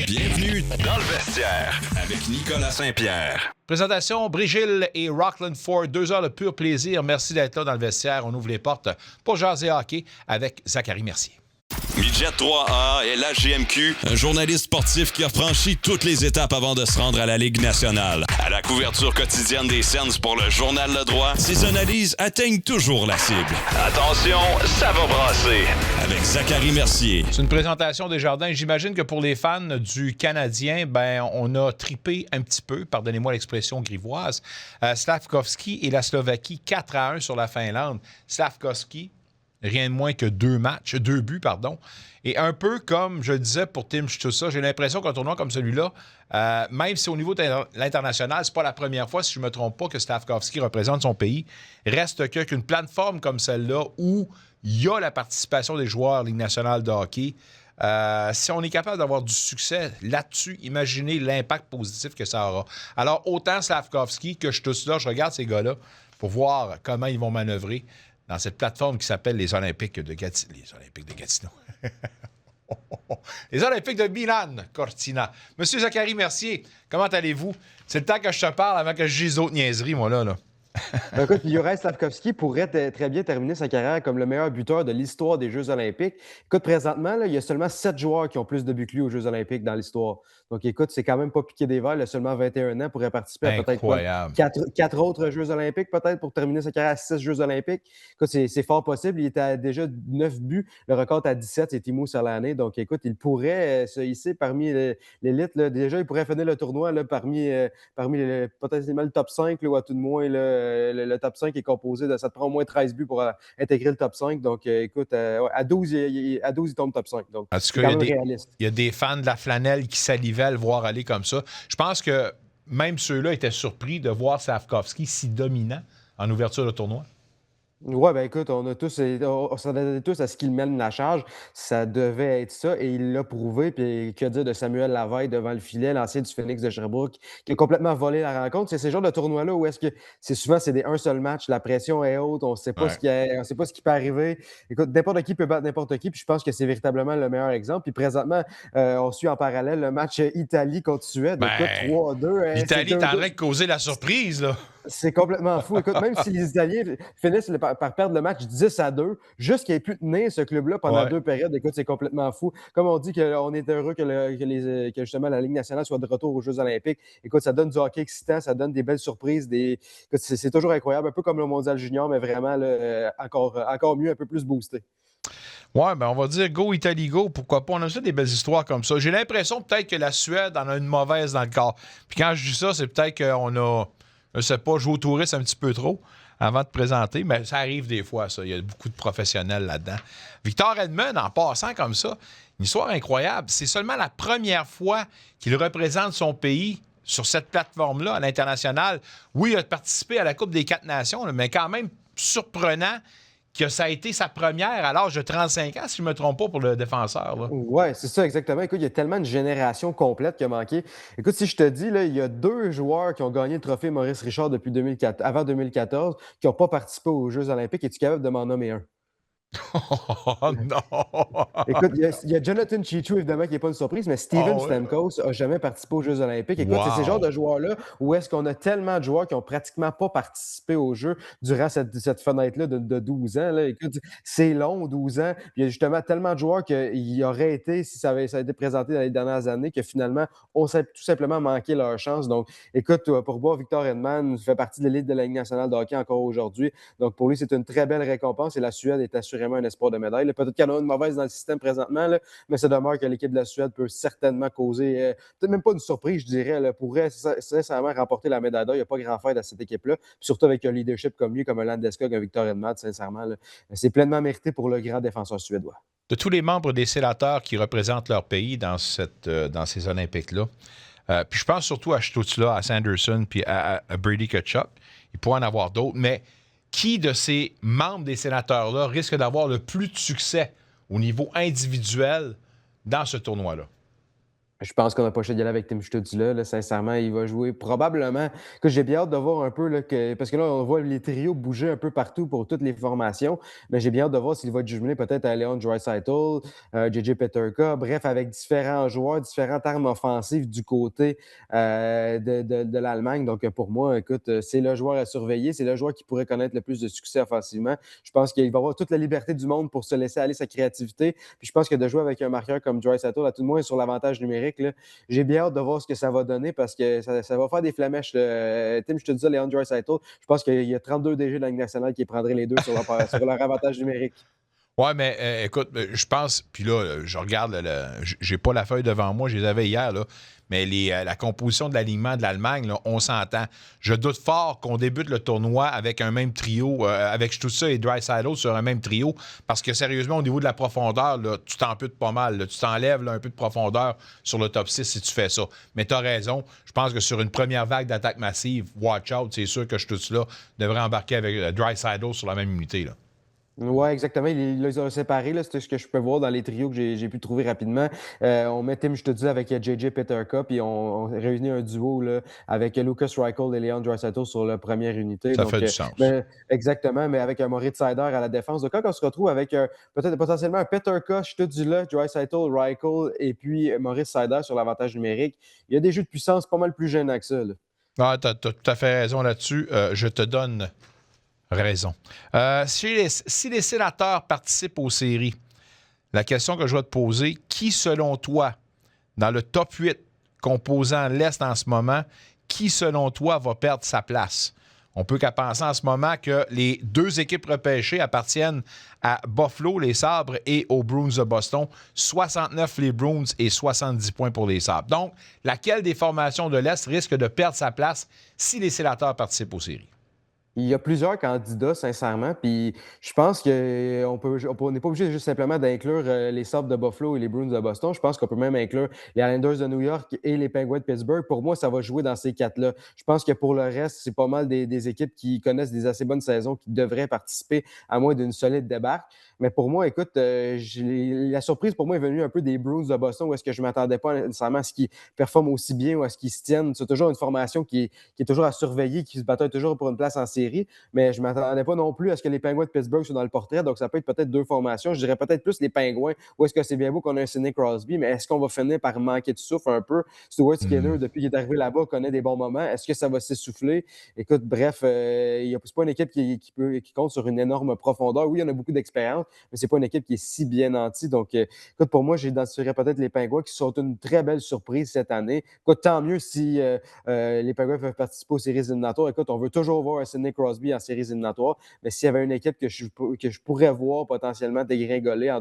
Bienvenue dans le vestiaire avec Nicolas Saint-Pierre. Présentation, Brigil et Rockland Ford, 2 heures de pur plaisir. Merci d'être là dans le vestiaire. On ouvre les portes pour jaser hockey avec Zachary Mercier. Midget 3A est la GMQ, un journaliste sportif qui a franchi toutes les étapes avant de se rendre à la Ligue nationale. À la couverture quotidienne des Sens pour le Journal Le Droit, ses analyses atteignent toujours la cible. Attention, ça va brasser. Avec Zachary Mercier. C'est une présentation des Jardins. J'imagine que pour les fans du Canadien, on a tripé un petit peu, pardonnez-moi l'expression grivoise, Slafkovský et la Slovaquie 4-1 sur la Finlande. Slafkovský, rien de moins que 2 buts. Et un peu comme je le disais pour Tim Stützle, j'ai l'impression qu'un tournoi comme celui-là, même si au niveau de l'international, c'est pas la première fois, si je ne me trompe pas, que Slafkovský représente son pays, reste qu'une plateforme comme celle-là où il y a la participation des joueurs Ligue nationale de hockey. Si on est capable d'avoir du succès là-dessus, imaginez l'impact positif que ça aura. Alors, autant Slafkovský que Stützle, je regarde ces gars-là pour voir comment ils vont manœuvrer dans cette plateforme qui s'appelle les Olympiques de Gatineau. Les Olympiques de Gatineau. Les Olympiques de Milan, Cortina. Monsieur Zachary Mercier, comment allez-vous? C'est le temps que je te parle avant que je dise d'autres niaiseries, moi, là. Écoute, Juraj Slafkovský pourrait très bien terminer sa carrière comme le meilleur buteur de l'histoire des Jeux olympiques. Écoute, présentement, là, il y a seulement 7 joueurs qui ont plus de buts que lui aux Jeux olympiques dans l'histoire. Donc, écoute, c'est quand même pas piqué des verres. Il a seulement 21 ans, pourrait participer à peut-être 4 autres Jeux olympiques, peut-être, pour terminer sa carrière à 6 Jeux olympiques. Écoute, c'est fort possible. Il était à déjà 9 buts. Le record est à 17, c'est Timo Serlané. Donc, écoute, il pourrait se hisser parmi l'élite. Là. Déjà, il pourrait finir le tournoi là, parmi potentiellement le top 5, là, ou à tout de moins le top 5 est composé de... Ça te prend au moins 13 buts pour intégrer le top 5. Donc, écoute, à 12, il tombe top 5. Donc, c'est quand même réaliste. Il y a des fans de la flanelle qui salivaient à le voir aller comme ça. Je pense que même ceux-là étaient surpris de voir Slafkovský si dominant en ouverture de tournoi. Oui, bien écoute, on s'attendait tous à ce qu'il mène la charge. Ça devait être ça et il l'a prouvé. Puis que dire de Samuel Laveille devant le filet, l'ancien du Phoenix de Sherbrooke, qui a complètement volé la rencontre. C'est ce genre de tournoi-là où est-ce que c'est des un seul match, la pression est haute, on ne sait pas ce qui peut arriver. Écoute, n'importe qui peut battre n'importe qui, puis je pense que c'est véritablement le meilleur exemple. Puis présentement, on suit en parallèle le match Italie contre Suède. Écoute, 3-2. L'Italie est en train de causer la surprise, là. C'est complètement fou. Écoute, même si les Italiens finissent par perdre le match 10-2, juste qu'il ait pu tenir ce club-là pendant 2 périodes, écoute, c'est complètement fou. Comme on dit qu'on est heureux que justement la Ligue nationale soit de retour aux Jeux olympiques. Écoute, ça donne du hockey excitant, ça donne des belles surprises. Écoute, c'est toujours incroyable, un peu comme le Mondial Junior, mais vraiment là, encore mieux, un peu plus boosté. Ouais, on va dire go Italie go, pourquoi pas. On a ça des belles histoires comme ça. J'ai l'impression peut-être que la Suède en a une mauvaise dans le corps. Puis quand je dis ça, c'est peut-être qu'on a... Je ne sais pas, jouer au touriste un petit peu trop avant de présenter, mais ça arrive des fois, ça. Il y a beaucoup de professionnels là-dedans. Victor Edmond, en passant comme ça, une histoire incroyable. C'est seulement la première fois qu'il représente son pays sur cette plateforme-là, à l'international. Oui, il a participé à la Coupe des 4 Nations, mais quand même surprenant que ça a été sa première à l'âge de 35 ans, si je ne me trompe pas, pour le défenseur. Oui, c'est ça, exactement. Écoute, il y a tellement de générations complètes qui a manqué. Écoute, si je te dis, là, il y a 2 joueurs qui ont gagné le trophée Maurice Richard avant 2014 qui n'ont pas participé aux Jeux olympiques. Es-tu capable de m'en nommer un? Oh non! Écoute, il y a Jonathan Cheechoo, évidemment, qui n'est pas une surprise, mais Steven Stamkos n'a jamais participé aux Jeux olympiques. Écoute, c'est ces genres de joueurs-là où est-ce qu'on a tellement de joueurs qui n'ont pratiquement pas participé aux Jeux durant cette fenêtre-là de 12 ans. Là. Écoute, c'est long, 12 ans. Puis il y a justement tellement de joueurs qu'il aurait été, si ça a été présenté dans les dernières années, que finalement, on s'est tout simplement manqué leur chance. Donc, écoute, pour moi, Victor Edman fait partie de l'élite de la Ligue nationale de hockey encore aujourd'hui. Donc, pour lui, c'est une très belle récompense et la Suède est assurément un espoir de médaille. Là, peut-être qu'il y en a une mauvaise dans le système présentement, là, mais ça demeure que l'équipe de la Suède peut certainement causer, peut-être même pas une surprise, je dirais, elle pourrait sincèrement remporter la médaille d'or. Il n'y a pas grand fait à cette équipe-là. Puis surtout avec un leadership comme lui, comme un Landeskog, un Victor Edman, sincèrement, là, c'est pleinement mérité pour le grand défenseur suédois. De tous les membres des sénateurs qui représentent leur pays dans ces Olympiques-là, puis je pense surtout à Stützle, à Sanderson, puis à Brady Tkachuk. Il pourrait en avoir d'autres, mais qui de ces membres des sénateurs-là risque d'avoir le plus de succès au niveau individuel dans ce tournoi-là? Je pense qu'on n'a pas le choix d'y aller avec Tim Stützle, là. Sincèrement, il va jouer probablement que j'ai bien hâte de voir un peu là, parce que là, on voit les trios bouger un peu partout pour toutes les formations, mais j'ai bien hâte de voir s'il va être jumelé peut-être à Leon Draisaitl, JJ Peterka, bref, avec différents joueurs, différentes armes offensives du côté de l'Allemagne. Donc, pour moi, écoute, c'est le joueur à surveiller, c'est le joueur qui pourrait connaître le plus de succès offensivement. Je pense qu'il va avoir toute la liberté du monde pour se laisser aller sa créativité. Puis je pense que de jouer avec un marqueur comme Draisaitl, à tout le moins sur l'avantage numérique, là, j'ai bien hâte de voir ce que ça va donner parce que ça va faire des flamèches. Tim, je te dis ça, Leon Draisaitl, je pense qu'il y a 32 DG de la Ligue nationale qui prendraient les deux sur leur avantage numérique. Ouais, mais écoute, je pense, puis là, je regarde, j'ai pas la feuille devant moi, je les avais hier, là, mais la composition de l'alignement de l'Allemagne, là, on s'entend. Je doute fort qu'on débute le tournoi avec un même trio, avec Stützle et Draisaitl sur un même trio, parce que sérieusement, au niveau de la profondeur, là, tu t'amputes pas mal. Là, tu t'enlèves là, un peu de profondeur sur le top 6 si tu fais ça. Mais tu as raison, je pense que sur une première vague d'attaque massive, watch out, c'est sûr que Stützle devrait embarquer avec Draisaitl sur la même unité, là. Oui, exactement. Il les a séparés, là, c'est ce que je peux voir dans les trios que j'ai pu trouver rapidement. On met Tim, je te dis, avec JJ Peterka, puis on réunit un duo là, avec Lucas Reichel et Leon Draisaitl sur la première unité. Ça Donc, fait du sens. exactement, mais avec un Moritz Seider à la défense. Donc, quand on se retrouve avec peut-être potentiellement un Peterka, je te dis là, Draisaitl, Reichel et puis Moritz Seider sur l'avantage numérique, il y a des jeux de puissance pas mal plus gênants que ça, là. Ah, tu as tout à fait raison là-dessus. Je te donne raison. Si les sénateurs participent aux séries, la question que je vais te poser, qui, selon toi, dans le top 8 composant l'Est en ce moment, qui, selon toi, va perdre sa place? On peut qu'à penser en ce moment que les deux équipes repêchées appartiennent à Buffalo, les Sabres, et aux Bruins de Boston. 69 les Bruins et 70 points pour les Sabres. Donc, laquelle des formations de l'Est risque de perdre sa place si les sénateurs participent aux séries? Il y a plusieurs candidats, sincèrement, puis je pense qu'on n'est pas obligé juste simplement d'inclure les Sabres de Buffalo et les Bruins de Boston. Je pense qu'on peut même inclure les Islanders de New York et les Penguins de Pittsburgh. Pour moi, ça va jouer dans ces quatre-là. Je pense que pour le reste, c'est pas mal des équipes qui connaissent des assez bonnes saisons qui devraient participer à moins d'une solide débarque. Mais pour moi, écoute, la surprise pour moi est venue un peu des Bruins de Boston où est-ce que je ne m'attendais pas nécessairement à ce qu'ils performent aussi bien ou à ce qu'ils se tiennent. C'est toujours une formation qui est toujours à surveiller, qui se bataille toujours pour une place en série. Mais je ne m'attendais pas non plus à ce que les Penguins de Pittsburgh soient dans le portrait. Donc, ça peut être peut-être deux formations. Je dirais peut-être plus les Penguins. Ou est-ce que c'est bien beau qu'on a un Sidney Crosby, mais est-ce qu'on va finir par manquer de souffle un peu? Stuart Skinner, depuis qu'il est arrivé là-bas, connaît des bons moments. Est-ce que ça va s'essouffler? Écoute, bref, c'est pas une équipe qui compte sur une énorme profondeur. Oui, il y en a beaucoup d'expérience, mais c'est pas une équipe qui est si bien nantie. Donc, écoute, pour moi, j'identifierais peut-être les Penguins qui sont une très belle surprise cette année. Écoute, tant mieux si les Penguins peuvent participer aux séries éliminatoires. Écoute, on veut toujours voir un Sidney Crosby en séries éliminatoires, mais s'il y avait une équipe que je pourrais voir potentiellement dégringoler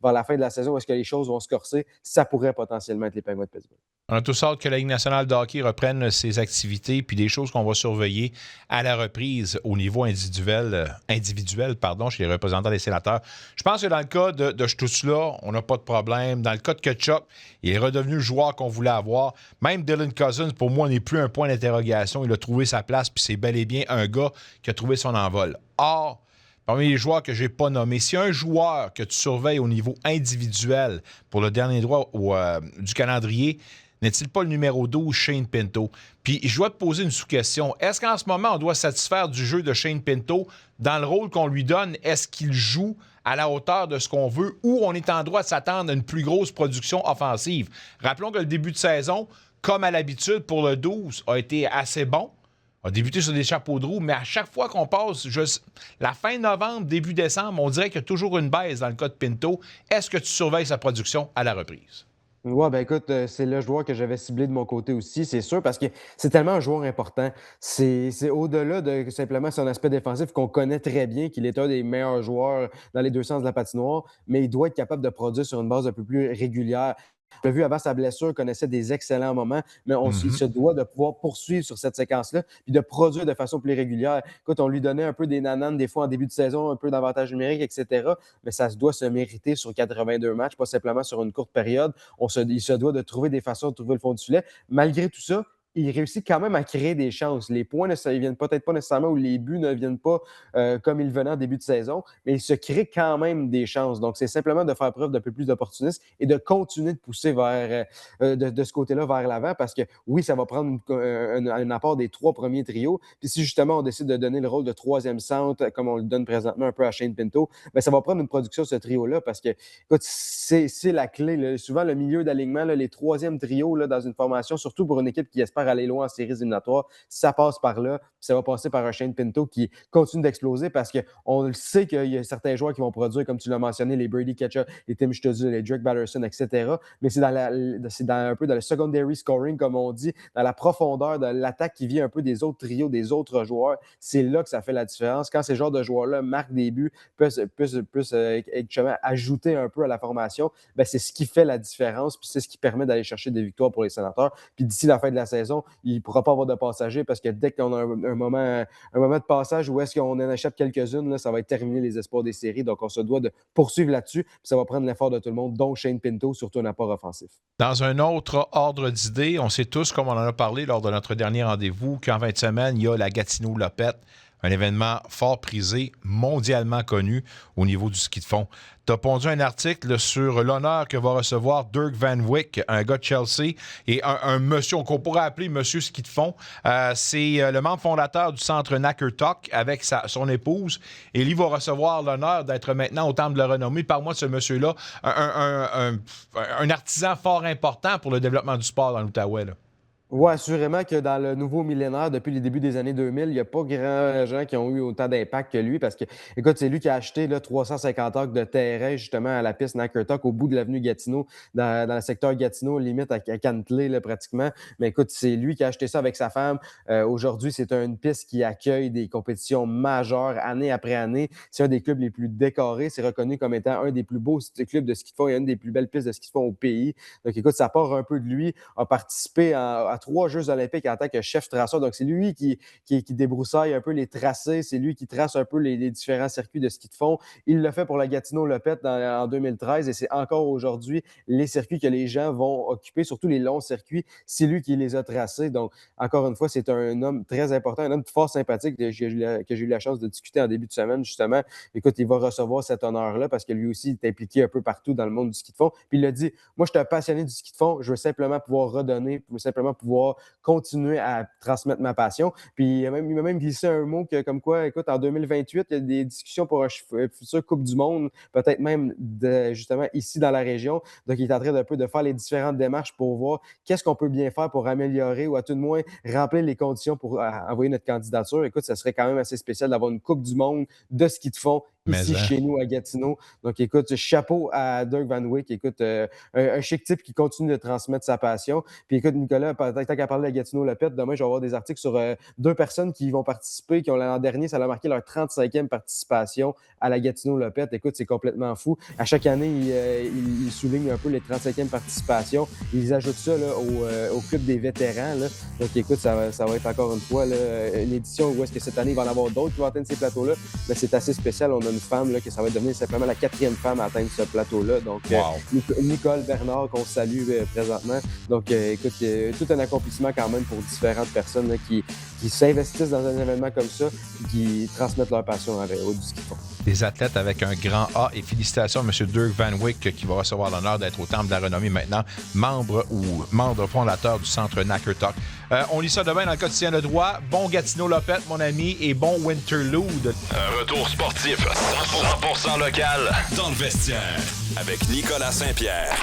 vers la fin de la saison, où est-ce que les choses vont se corser, ça pourrait potentiellement être les Penguins de Pittsburgh. On a tous hâte que la Ligue nationale de hockey reprenne ses activités, puis des choses qu'on va surveiller à la reprise au niveau individuel chez les représentants des sénateurs. Je pense que dans le cas de Stützle, on n'a pas de problème. Dans le cas de Tkachuk, il est redevenu le joueur qu'on voulait avoir. Même Dylan Cousins, pour moi, n'est plus un point d'interrogation. Il a trouvé sa place, puis c'est bel et bien un gars qui a trouvé son envol. Or, parmi les joueurs que je n'ai pas nommés, si un joueur que tu surveilles au niveau individuel pour le dernier droit du calendrier, n'est-il pas le numéro 12, Shane Pinto? Puis je dois te poser une sous-question. Est-ce qu'en ce moment, on doit satisfaire du jeu de Shane Pinto dans le rôle qu'on lui donne? Est-ce qu'il joue à la hauteur de ce qu'on veut ou on est en droit de s'attendre à une plus grosse production offensive? Rappelons que le début de saison, comme à l'habitude pour le 12, a été assez bon. A débuté sur des chapeaux de roue, mais à chaque fois qu'on passe, la fin novembre, début décembre, on dirait qu'il y a toujours une baisse dans le cas de Pinto. Est-ce que tu surveilles sa production à la reprise? Oui, ben écoute, c'est le joueur que j'avais ciblé de mon côté aussi, c'est sûr, parce que c'est tellement un joueur important. C'est au-delà de simplement son aspect défensif qu'on connaît très bien, qu'il est un des meilleurs joueurs dans les deux sens de la patinoire, mais il doit être capable de produire sur une base un peu plus régulière. On l'a vu avant sa blessure, il connaissait des excellents moments, mais il se doit de pouvoir poursuivre sur cette séquence-là puis de produire de façon plus régulière. Écoute, on lui donnait un peu des nananes des fois en début de saison, un peu d'avantage numérique, etc., mais ça se doit se mériter sur 82 matchs, pas simplement sur une courte période. Il se doit de trouver des façons de trouver le fond du filet. Malgré tout ça, il réussit quand même à créer des chances. Les points ne viennent peut-être pas nécessairement ou les buts ne viennent pas comme ils venaient en début de saison, mais il se crée quand même des chances. Donc, c'est simplement de faire preuve d'un peu plus d'opportunisme et de continuer de pousser de ce côté-là vers l'avant parce que oui, ça va prendre un apport des 3 premiers trios. Puis si justement on décide de donner le rôle de 3e centre, comme on le donne présentement un peu à Shane Pinto, bien, ça va prendre une production de ce trio-là parce que, écoute, c'est la clé. Là. Souvent, le milieu d'alignement, là, les 3e trios là, dans une formation, surtout pour une équipe qui espère aller loin en séries éliminatoires, ça passe par là. Puis ça va passer par un Shane Pinto qui continue d'exploser parce qu'on le sait qu'il y a certains joueurs qui vont produire, comme tu l'as mentionné, les Brady Ketchup, les Tim Stützle, les Drake Batterson, etc. Mais c'est un peu dans le secondary scoring, comme on dit, dans la profondeur de l'attaque qui vient un peu des autres trios, des autres joueurs. C'est là que ça fait la différence. Quand ces genres de joueurs-là marquent des buts, ajouter un peu à la formation, bien, c'est ce qui fait la différence, puis c'est ce qui permet d'aller chercher des victoires pour les Sénateurs. Puis d'ici la fin de la saison, il ne pourra pas avoir de passagers parce que dès qu'on a un moment de passage où est-ce qu'on en achète quelques-unes, là, ça va être terminé les espoirs des séries. Donc, on se doit de poursuivre là-dessus. Puis ça va prendre l'effort de tout le monde, dont Shane Pinto, surtout un apport offensif. Dans un autre ordre d'idées, on sait tous, comme on en a parlé lors de notre dernier rendez-vous, qu'en fin de semaine, il y a la Gatineau-Lopette, un événement fort prisé, mondialement connu au niveau du ski de fond. Tu as pondu un article sur l'honneur que va recevoir Dirk Van Wyk, un gars de Chelsea, et un monsieur qu'on pourrait appeler monsieur ski de fond. C'est le membre fondateur du centre Nakertok avec son épouse. Et lui va recevoir l'honneur d'être maintenant au Temple de la Renommée. Parle-moi de ce monsieur-là, un artisan fort important pour le développement du sport dans l'Outaouais. Oui, assurément que dans le nouveau millénaire, depuis les débuts des années 2000, il n'y a pas grand gens qui ont eu autant d'impact que lui parce que, écoute, c'est lui qui a acheté là, 350 acres de terrain justement à la piste Nakertok au bout de l'avenue Gatineau, dans le secteur Gatineau, limite à Cantley là, pratiquement. Mais écoute, c'est lui qui a acheté ça avec sa femme. Aujourd'hui, c'est une piste qui accueille des compétitions majeures année après année. C'est un des clubs les plus décorés. C'est reconnu comme étant un des plus beaux clubs de ski de fond et une des plus belles pistes de ski de fond au pays. Donc, écoute, ça part un peu de lui. A participé à 3 Jeux olympiques en tant que chef traceur. Donc, c'est lui qui débroussaille un peu les tracés. C'est lui qui trace un peu les différents circuits de ski de fond. Il l'a fait pour la Gatineau-Lopette en 2013 et c'est encore aujourd'hui les circuits que les gens vont occuper, surtout les longs circuits. C'est lui qui les a tracés. Donc, encore une fois, c'est un homme très important, un homme fort sympathique que j'ai eu la chance de discuter en début de semaine, justement. Écoute, il va recevoir cet honneur-là parce que lui aussi, il est impliqué un peu partout dans le monde du ski de fond. Puis il a dit, moi, je suis un passionné du ski de fond. Je veux simplement pouvoir redonner, simplement pouvoir continuer à transmettre ma passion. Puis il m'a même glissé un mot comme quoi, écoute, en 2028, il y a des discussions pour une future Coupe du Monde, peut-être même justement ici dans la région. Donc, il est en train d'un peu de faire les différentes démarches pour voir qu'est-ce qu'on peut bien faire pour améliorer ou à tout de moins remplir les conditions pour envoyer notre candidature. Écoute, ça serait quand même assez spécial d'avoir une Coupe du Monde de ski de fond ici chez nous à Gatineau. Donc, écoute, chapeau à Dirk Van Wyk. Écoute, un chic type qui continue de transmettre sa passion. Puis écoute, Nicolas, peut-être qu'à parler de la Gatineau-Lopette, demain, je vais avoir des articles sur 2 personnes qui vont participer, qui ont l'an dernier, ça a marqué leur 35e participation à la Gatineau-Lopette. Écoute, c'est complètement fou. À chaque année, ils soulignent un peu les 35e participations. Ils ajoutent ça là, au club des vétérans. Là. Donc, écoute, ça va être encore une fois là, une édition où est-ce que cette année, il va y en avoir d'autres qui vont atteindre ces plateaux-là. Mais c'est assez spécial. On a une femme là, que ça va devenir simplement la 4e femme à atteindre ce plateau-là. Donc, Nicole Bernard, qu'on salue présentement. Donc, écoute, tout un accomplissement quand même pour différentes personnes là, qui s'investissent dans un événement comme ça et qui transmettent leur passion au du ski de fond. Des athlètes avec un grand A et félicitations à M. Dirk Van Wyk qui va recevoir l'honneur d'être au Temple de la Renommée maintenant, membre fondateur du centre Nakertok. On lit ça demain dans le quotidien Le Droit. Bon Gatineau-Lopette, mon ami, et bon Winterlude. Un retour sportif 100% local dans le vestiaire avec Nicolas Saint-Pierre.